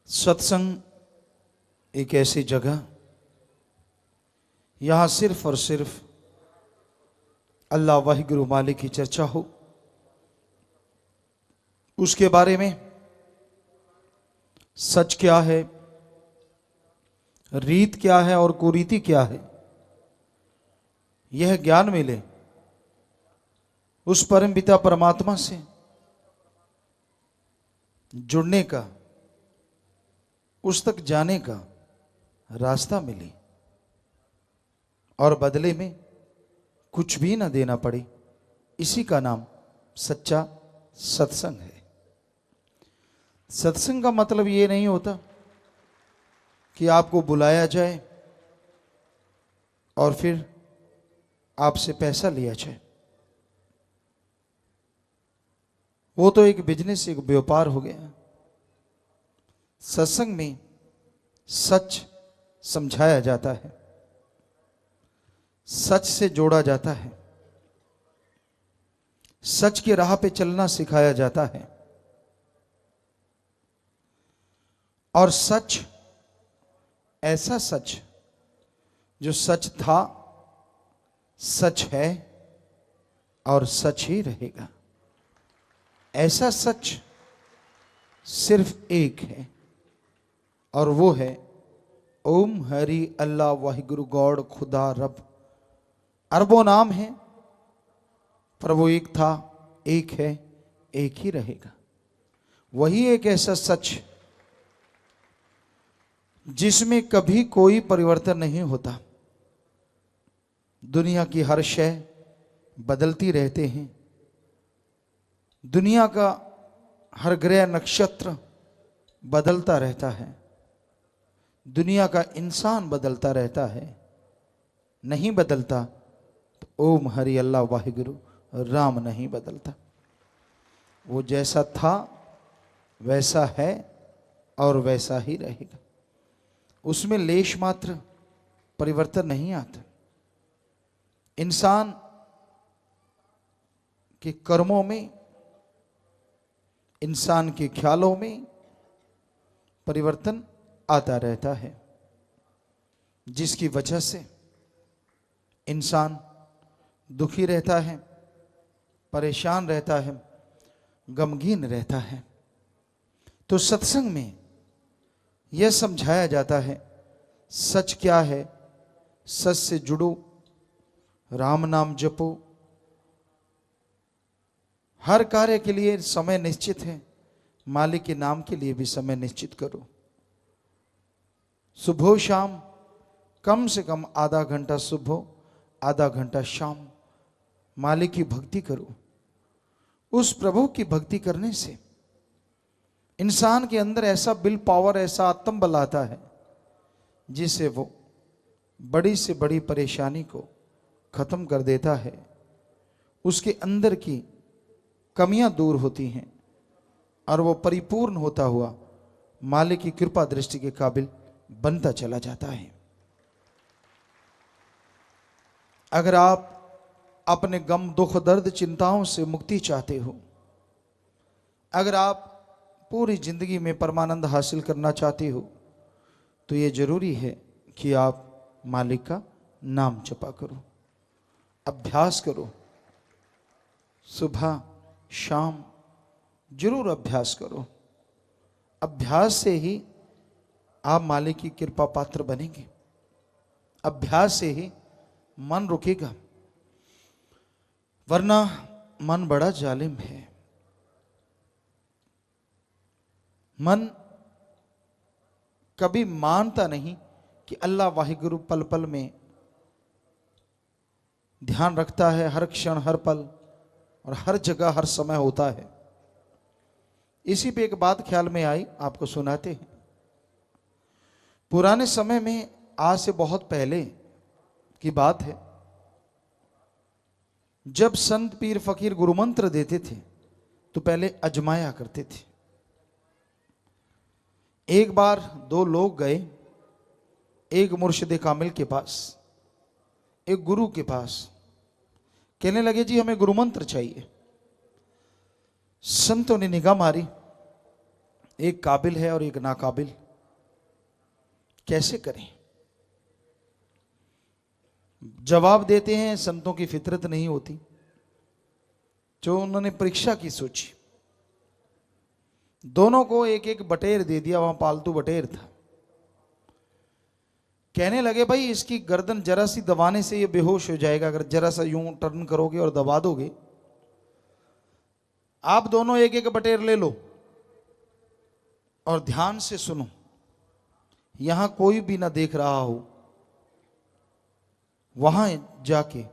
सत्संग एक ऐसी जगह, यहाँ सिर्फ और सिर्फ अल्लाह वाहिगुरु मालिक की चर्चा हो, उसके बारे में सच क्या है, रीत क्या है और कुरीति क्या है, यह ज्ञान मिले। उस परम पिता परमात्मा से जुड़ने का, उस तक जाने का रास्ता मिले और बदले में कुछ भी न देना पड़े। इसी का नाम सच्चा सत्संग है। सत्संग का मतलब ये नहीं होता कि आपको बुलाया जाए और फिर आपसे पैसा लिया जाए। वो तो एक बिजनेस, एक व्यापार हो गया। सत्संग में सच समझाया जाता है, सच से जोड़ा जाता है, सच की राह पे चलना सिखाया जाता है। और सच, ऐसा सच जो सच था, सच है और सच ही रहेगा। ऐसा सच सिर्फ एक है और वो है ओम हरि अल्लाह वाहिगुरु गॉड खुदा रब। अरबों नाम है पर वो एक था, एक है, एक ही रहेगा। वही एक ऐसा सच जिसमें कभी कोई परिवर्तन नहीं होता। दुनिया की हर शय बदलती रहते हैं, दुनिया का हर ग्रह नक्षत्र बदलता रहता है, दुनिया का इंसान बदलता रहता है। नहीं बदलता तो ओम हरि अल्लाह वाहिगुरु राम नहीं बदलता। वो जैसा था वैसा है और वैसा ही रहेगा। उसमें लेश मात्र परिवर्तन नहीं आता। इंसान के कर्मों में, इंसान के ख्यालों में परिवर्तन आता रहता है, जिसकी वजह से इंसान दुखी रहता है, परेशान रहता है, गमगीन रहता है। तो सत्संग में यह समझाया जाता है सच क्या है, सच से जुड़ो, राम नाम जपो। हर कार्य के लिए समय निश्चित है, मालिक के नाम के लिए भी समय निश्चित करो। सुबह शाम कम से कम आधा घंटा सुबह, आधा घंटा शाम मालिक की भक्ति करो। उस प्रभु की भक्ति करने से इंसान के अंदर ऐसा विल पावर, ऐसा आत्म बल आता है जिससे वो बड़ी से बड़ी परेशानी को खत्म कर देता है। उसके अंदर की कमियां दूर होती हैं और वो परिपूर्ण होता हुआ मालिक की कृपा दृष्टि के काबिल बनता चला जाता है। अगर आप अपने गम, दुख, दर्द, चिंताओं से मुक्ति चाहते हो, अगर आप पूरी जिंदगी में परमानंद हासिल करना चाहते हो, तो ये जरूरी है कि आप मालिक का नाम जपा करो, अभ्यास करो। सुबह शाम जरूर अभ्यास करो। अभ्यास से ही आप मालिक की कृपा पात्र बनेंगे। अभ्यास से ही मन रुकेगा, वरना मन बड़ा जालिम है। मन कभी मानता नहीं कि अल्लाह वाहिगुरु पल पल में ध्यान रखता है, हर क्षण, हर पल और हर जगह, हर समय होता है। इसी पे एक बात ख्याल में आई, आपको सुनाते हैं। पुराने समय में, आज से बहुत पहले की बात है, जब संत पीर फकीर गुरु मंत्र देते थे तो पहले अजमाया करते थे। एक बार दो लोग गए एक मुर्शिद कामिल के पास, एक गुरु के पास। कहने लगे जी हमें गुरु मंत्र चाहिए। संतों ने निगाह मारी, एक काबिल है और एक नाकाबिल, कैसे करें? जवाब देते हैं संतों की फितरत नहीं होती। जो उन्होंने परीक्षा की सोची, दोनों को एक एक बटेर दे दिया, वहां पालतू बटेर था। कहने लगे भाई इसकी गर्दन जरा सी दबाने से ये बेहोश हो जाएगा, अगर जरा सा यूं टर्न करोगे और दबा दोगे। आप दोनों एक एक बटेर ले लो और ध्यान से सुनो, यहां कोई भी ना देख रहा हो, वहां जाके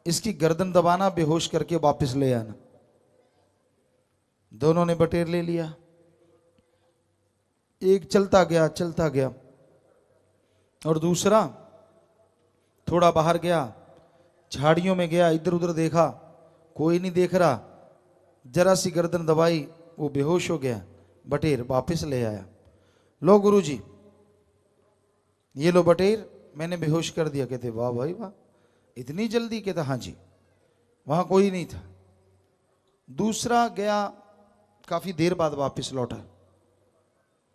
इसकी गर्दन दबाना, बेहोश करके वापस ले आना। दोनों ने बटेर ले लिया। एक चलता गया और दूसरा थोड़ा बाहर गया, झाड़ियों में गया, इधर उधर देखा, कोई नहीं देख रहा, जरा सी गर्दन दबाई, वो बेहोश हो गया, बटेर वापस ले आया। लो गुरुजी, ये लो बटेर, मैंने बेहोश कर दिया। कहते वाह भाई वाह, इतनी जल्दी? कहता हाँ जी, वहां कोई नहीं था। दूसरा गया, काफी देर बाद वापस लौटा,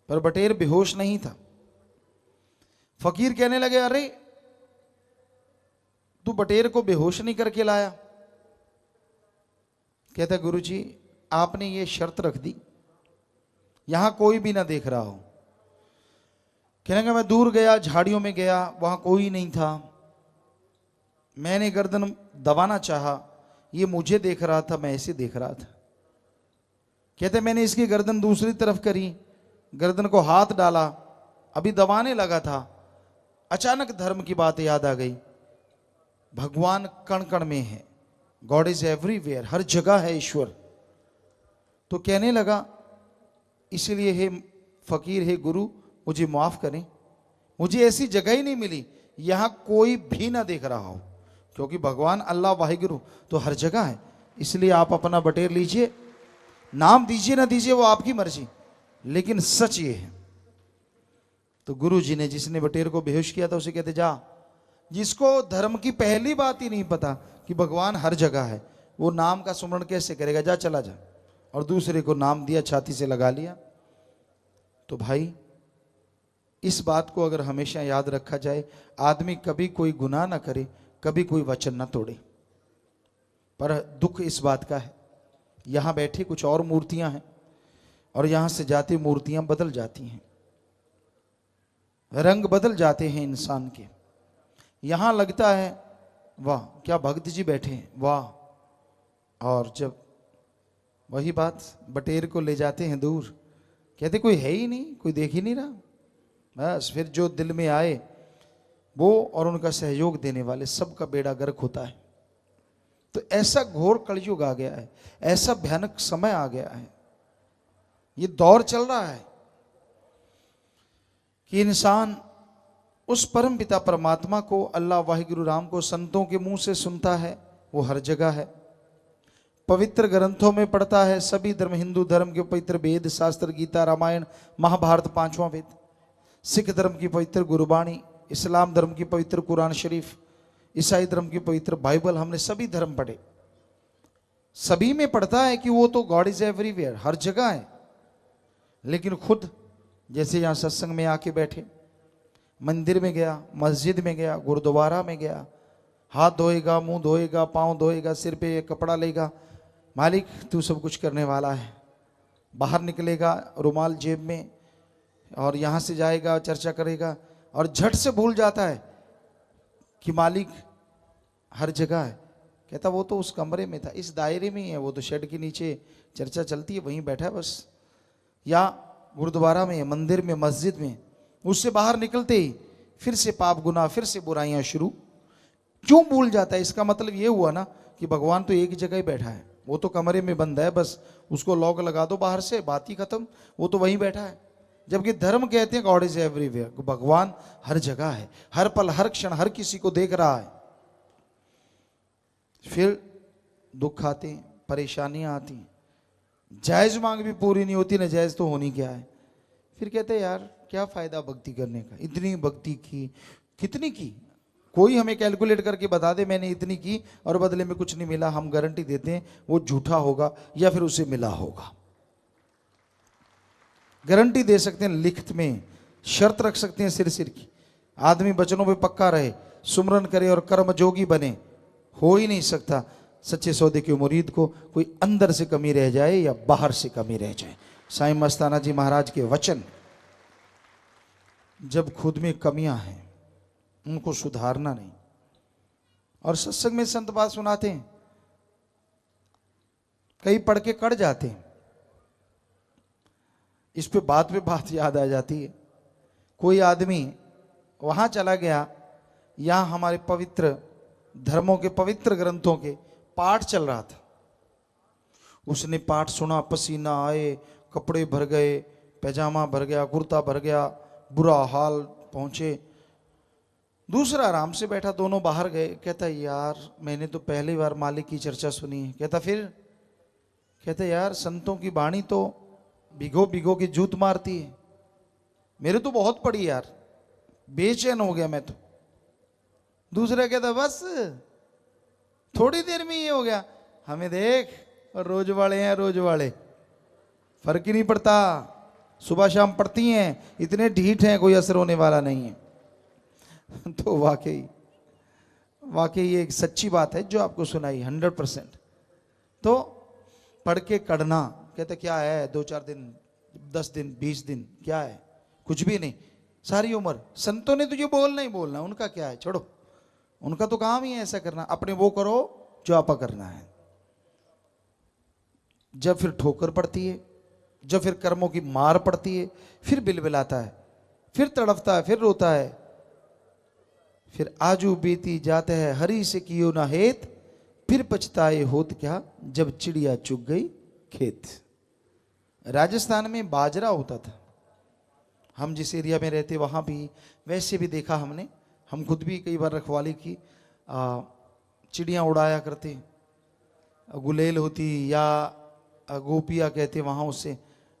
पर बटेर बेहोश नहीं था। फकीर कहने लगे अरे तू बटेर को बेहोश नहीं करके लाया? कहता गुरुजी आपने ये शर्त रख दी, यहां कोई भी ना देख रहा हो। कहने लगा मैं दूर गया, झाड़ियों में गया, वहां कोई नहीं था, मैंने गर्दन दबाना चाहा, ये मुझे देख रहा था, मैं ऐसे देख रहा था। कहते मैंने इसकी गर्दन दूसरी तरफ करी, गर्दन को हाथ डाला, अभी दबाने लगा था, अचानक धर्म की बात याद आ गई। भगवान कण कण में है, गॉड इज एवरीवेयर, हर जगह है ईश्वर। तो कहने लगा इसलिए हे फकीर, हे गुरु, मुझे माफ करें, मुझे ऐसी जगह ही नहीं मिली यहां कोई भी ना देख रहा हो, क्योंकि भगवान अल्लाह वाहिगुरु तो हर जगह है। इसलिए आप अपना बटेर लीजिए, नाम दीजिए ना दीजिए वो आपकी मर्जी, लेकिन सच ये है। तो गुरु जी ने, जिसने बटेर को बेहोश किया था, उसे कहते जा, जिसको धर्म की पहली बात ही नहीं पता कि भगवान हर जगह है, वो नाम का सुमरण कैसे करेगा, जा चला जा। और दूसरे को नाम दिया, छाती से लगा लिया। तो भाई इस बात को अगर हमेशा याद रखा जाए, आदमी कभी कोई गुनाह ना करे, कभी कोई वचन ना तोड़े। पर दुख इस बात का है, यहां बैठे कुछ और मूर्तियां हैं और यहां से जाती मूर्तियां बदल जाती हैं, रंग बदल जाते हैं इंसान के। यहां लगता है वाह क्या भक्त जी बैठे हैं, वाह, और जब वही बात बटेर को ले जाते हैं दूर, कहते कोई है ही नहीं, कोई देख ही नहीं रहा। बस फिर जो दिल में आए वो और उनका सहयोग देने वाले सबका बेड़ा गर्क होता है। तो ऐसा घोर कलयुग आ गया है, ऐसा भयानक समय आ गया है, ये दौर चल रहा है कि इंसान उस परम पिता परमात्मा को, अल्लाह वाहिगुरु राम को संतों के मुंह से सुनता है, वो हर जगह है, पवित्र ग्रंथों में पढ़ता है। सभी धर्म, हिंदू धर्म के पवित्र वेद शास्त्र, गीता, रामायण, महाभारत, पांचवा वेद, सिख धर्म की पवित्र गुरबाणी, इस्लाम धर्म की पवित्र कुरान शरीफ, ईसाई धर्म की पवित्र बाइबल, हमने सभी धर्म पढ़े। सभी में पढ़ता है कि वो तो गॉड इज एवरीवेयर, हर जगह है। लेकिन खुद जैसे यहां सत्संग में आके बैठे, मंदिर में गया, मस्जिद में गया, गुरुद्वारा में गया, हाथ धोएगा, मुंह धोएगा, पांव धोएगा, सिर पे कपड़ा लेगा, मालिक तू सब कुछ करने वाला है। बाहर निकलेगा रुमाल जेब में, और यहां से जाएगा, चर्चा करेगा, और झट से भूल जाता है कि मालिक हर जगह है। कहता वो तो उस कमरे में था, इस दायरे में ही है, वो तो शेड के नीचे चर्चा चलती है, वहीं बैठा है बस, या गुरुद्वारा में, मंदिर में, मस्जिद में। उससे बाहर निकलते ही फिर से पाप गुनाह, फिर से बुराइयां शुरू। क्यों भूल जाता है? इसका मतलब ये हुआ ना कि भगवान तो एक ही जगह ही बैठा है, वो तो कमरे में बंद है, बस उसको लॉक लगा दो बाहर से, बात ही खत्म, वो तो वहीं बैठा है। जबकि धर्म कहते हैं गॉड इज एवरीवेयर, भगवान हर जगह है, हर पल, हर क्षण, हर किसी को देख रहा है। फिर दुख आते हैं, परेशानियां आती हैं, जायज मांग भी पूरी नहीं होती, ना जायज तो होनी क्या है। फिर कहते हैं यार क्या फायदा भक्ति करने का, इतनी भक्ति की, कितनी की, कोई हमें कैलकुलेट करके बता दे मैंने इतनी की और बदले में कुछ नहीं मिला, हम गारंटी देते हैं वो झूठा होगा या फिर उसे मिला होगा। गारंटी दे सकते हैं, लिखित में शर्त रख सकते हैं सिर सिर की, आदमी वचनों पे पक्का रहे, सुमरन करे और कर्म जोगी बने, हो ही नहीं सकता सच्चे सौदे के मुरीद को कोई अंदर से कमी रह जाए या बाहर से कमी रह जाए। साईं मस्ताना जी महाराज के वचन, जब खुद में कमियां हैं उनको सुधारना नहीं। और सत्संग में संत बात सुनाते हैं, कई पढ़ के कड़ जाते हैं, इस पे बात याद आ जाती है। कोई आदमी वहां चला गया, यहां हमारे पवित्र धर्मों के पवित्र ग्रंथों के पाठ चल रहा था, उसने पाठ सुना, पसीना आए, कपड़े भर गए, पैजामा भर गया, कुर्ता भर गया, बुरा हाल पहुंचे। दूसरा आराम से बैठा, दोनों बाहर गए। कहता यार मैंने तो पहली बार मालिक की चर्चा सुनी है। कहता फिर? कहता यार संतों की वाणी तो भिगो भिगो के जूत मारती है, मेरे तो बहुत पड़ी यार, बेचैन हो गया मैं तो। दूसरा कहता बस थोड़ी देर में ये हो गया, हमें देख रोज वाले हैं, रोज वाले, फर्क ही नहीं पड़ता, सुबह शाम पड़ती हैं, इतने ढीठ हैं, कोई असर होने वाला नहीं है। तो वाकई ये एक सच्ची बात है जो आपको सुनाई 100%। तो पढ़ के कड़ना, कहते क्या है 2-4 दिन, 10 दिन, 20 दिन, क्या है, कुछ भी नहीं, सारी उम्र। संतों ने तुझे बोलना ही बोलना, उनका क्या है, छोड़ो, उनका तो काम ही है ऐसा करना, अपने वो करो जो आपा करना है। जब फिर ठोकर पड़ती है, जब फिर कर्मों की मार पड़ती है, फिर बिलबिलाता है, फिर तड़पता है, फिर रोता है, फिर आजू बीती जाते हैं हरी से कियो ना हेत, फिर पछताए होत क्या जब चिड़िया चुग गई खेत। राजस्थान में बाजरा होता था, हम जिस एरिया में रहते वहां भी वैसे भी देखा हमने, हम खुद भी कई बार रखवाली की, चिड़ियाँ उड़ाया करते, गुलेल होती या गोपिया कहते वहाँ, उससे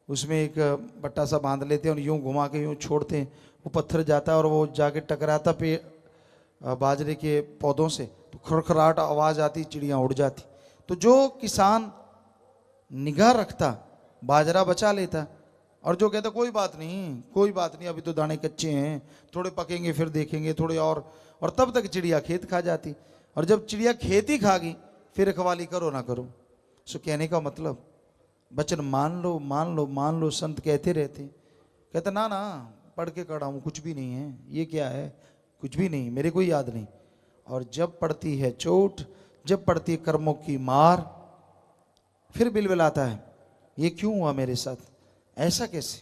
उसमें एक बट्टा सा बांध लेते हैं और यूँ घुमा के यूँ छोड़ते हैं, वो पत्थर जाता है और वो जाके टकराता पे बाजरे के पौधों से, तो खड़खड़ाहट आवाज़ आती, चिड़ियाँ उड़ जाती। तो जो किसान निगाह रखता बाजरा बचा लेता, और जो कहता कोई बात नहीं, कोई बात नहीं, अभी तो दाने कच्चे हैं, थोड़े पकेंगे फिर देखेंगे थोड़े और तब तक चिड़िया खेत खा जाती। और जब चिड़िया खेत ही खा गई फिर रखवाली करो ना करो। सो कहने का मतलब वचन मान लो मान लो मान लो, संत कहते रहते। कहता ना ना पढ़ के कड़ा हूँ, कुछ भी नहीं है, ये क्या है, कुछ भी नहीं, मेरे को याद नहीं। और जब पड़ती है चोट, जब पड़ती है कर्मों की मार, फिर बिलबिलाता है, ये क्यों हुआ मेरे साथ, ऐसा कैसे,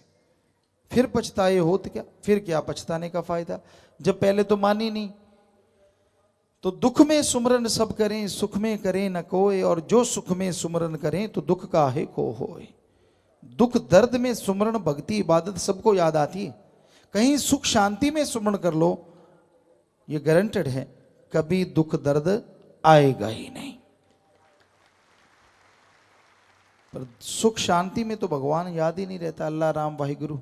फिर पछताए होत क्या, फिर क्या पछताने का फायदा, जब पहले तो मानी नहीं। तो दुख में सुमरन सब करें, सुख में करें न कोई, और जो सुख में सुमरन करें तो दुख काहे को होए। दुख दर्द में सुमरन भक्ति इबादत सबको याद आती है, कहीं सुख शांति में सुमरन कर लो, ये गारंटेड है कभी दुख दर्द आएगा ही नहीं। पर सुख शांति में तो भगवान याद ही नहीं रहता, अल्लाह राम वाहिगुरु।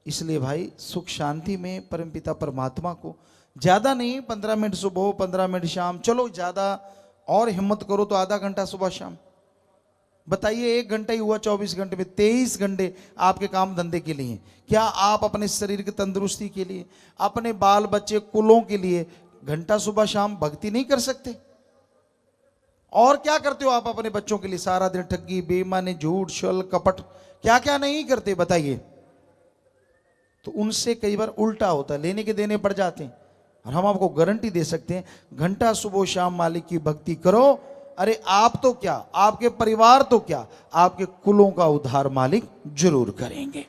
इसलिए भाई सुख शांति में परमपिता परमात्मा को ज्यादा नहीं, 15 मिनट सुबह 15 मिनट शाम, चलो ज्यादा और हिम्मत करो तो आधा घंटा सुबह शाम। बताइए 1 घंटा ही हुआ 24 घंटे में, 23 घंटे आपके काम धंधे के लिए। क्या आप अपने शरीर की तंदुरुस्ती के लिए, अपने बाल बच्चे कुलों के लिए घंटा सुबह शाम भक्ति नहीं कर सकते? और क्या करते हो आप अपने बच्चों के लिए सारा दिन? ठगी, बेईमानी, झूठ, छल, कपट, क्या क्या नहीं करते बताइए। तो उनसे कई बार उल्टा होता है, लेने के देने पड़ जाते हैं। और हम आपको गारंटी दे सकते हैं, घंटा सुबह शाम मालिक की भक्ति करो, अरे आप तो क्या, आपके परिवार तो क्या, आपके कुलों का उद्धार मालिक जरूर करेंगे।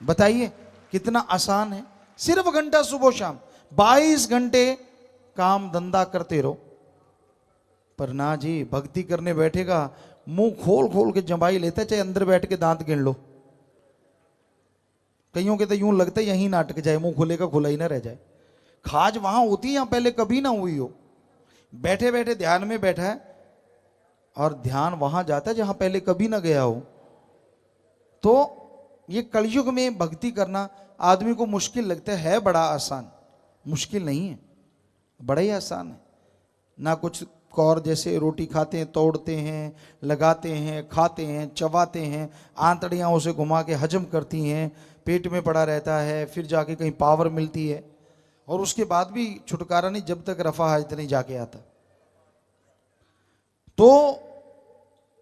बताइए कितना आसान है, सिर्फ घंटा सुबह शाम, 22 घंटे काम धंधा करते रहो। पर ना जी, भक्ति करने बैठेगा मुंह खोल खोल के जमाई लेता, चाहे अंदर बैठ के दांत गिन लो। कईयों के तो यूं लगता है यहीं नाटक जाए, मुंह खुलेगा खुला ही ना रह जाए। खाज वहां होती है, यहां पहले कभी ना हुई हो। बैठे बैठे ध्यान में बैठा है और ध्यान वहां जाता है जहां पहले कभी ना गया हो। तो ये कलयुग में भक्ति करना आदमी को मुश्किल लगता है बड़ा आसान, मुश्किल नहीं है, बड़ा ही आसान है। ना कुछ कौर जैसे रोटी खाते हैं, तोड़ते हैं, लगाते हैं, खाते हैं, चबाते हैं, आंतड़ियाँ उसे घुमा के हजम करती हैं, पेट में पड़ा रहता है, फिर जाके कहीं पावर मिलती है, और उसके बाद भी छुटकारा नहीं जब तक रफा हाजत नहीं जाके आता। तो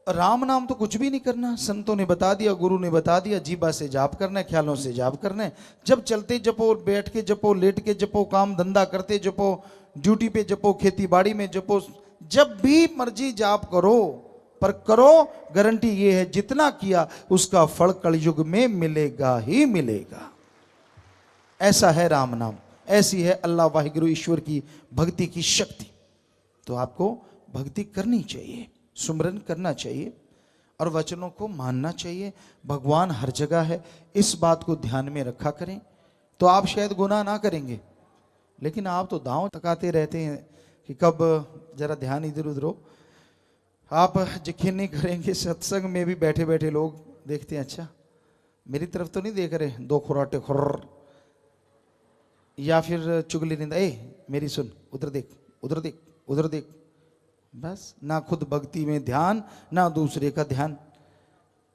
राम नाम तो कुछ भी नहीं करना, संतों ने बता दिया, गुरु ने बता दिया, जीभा से जाप करना है, ख्यालों से जाप करना है। जब चलते जपो, बैठ के जपो, लेट के जपो, काम धंधा करते जपो, ड्यूटी पे जपो, खेती बाड़ी में जपो, जब भी मर्जी जाप करो, पर करो, गारंटी ये है जितना किया उसका फल कलयुग में मिलेगा ही मिलेगा। ऐसा है राम नाम, ऐसी है अल्लाह वाहिगुरु ईश्वर की भक्ति की शक्ति। तो आपको भक्ति करनी चाहिए, सुमरन करना चाहिए और वचनों को मानना चाहिए। भगवान हर जगह है, इस बात को ध्यान में रखा करें तो आप शायद गुनाह ना करेंगे, लेकिन आप तो दांव तकाते रहते हैं कि कब जरा ध्यान इधर उधर हो। आप यकीन नहीं करेंगे, सत्संग में भी बैठे बैठे लोग देखते हैं, अच्छा मेरी तरफ तो नहीं देख रहे, दो खुराटे खुर्र, या फिर चुगली निंदा, ए मेरी सुन, उधर देख, उधर देख, उधर देख। बस ना खुद भक्ति में ध्यान, ना दूसरे का ध्यान।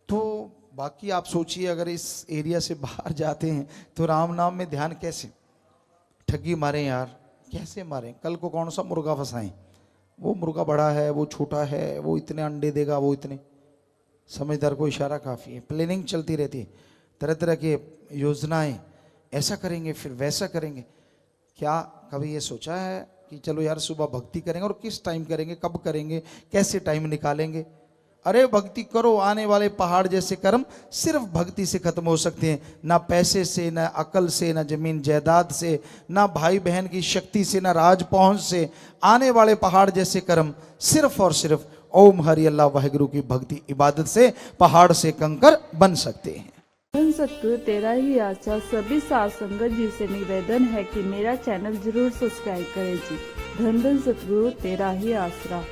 तो बाकी आप सोचिए, अगर इस एरिया से बाहर जाते हैं तो राम नाम में ध्यान कैसे? ठगी मारें यार, कैसे मारें? कल को कौन सा मुर्गा फंसाएं, वो मुर्गा बड़ा है, वो छोटा है, वो इतने अंडे देगा, वो इतने। समझदार को इशारा काफ़ी है। प्लानिंग चलती रहती है, तरह तरह के योजनाएं, ऐसा करेंगे फिर वैसा करेंगे। क्या कभी ये सोचा है कि चलो यार सुबह भक्ति करेंगे, और किस टाइम करेंगे, कब करेंगे, कैसे टाइम निकालेंगे? अरे भक्ति करो, आने वाले पहाड़ जैसे कर्म सिर्फ भक्ति से खत्म हो सकते हैं, ना पैसे से, ना अकल से, ना जमीन जायदाद से, ना भाई बहन की शक्ति से, ना राज पहुंच से। आने वाले पहाड़ जैसे कर्म सिर्फ और सिर्फ ओम हरि अल्लाह वाहिगुरु की भक्ति इबादत से पहाड़ से कंकर बन सकते हैं। धन सतगुरु तेरा ही आशा। सभी साध संगत जी से निवेदन है कि मेरा चैनल जरूर सब्सक्राइब करें जी। धन धन सतगुरु तेरा ही आसरा।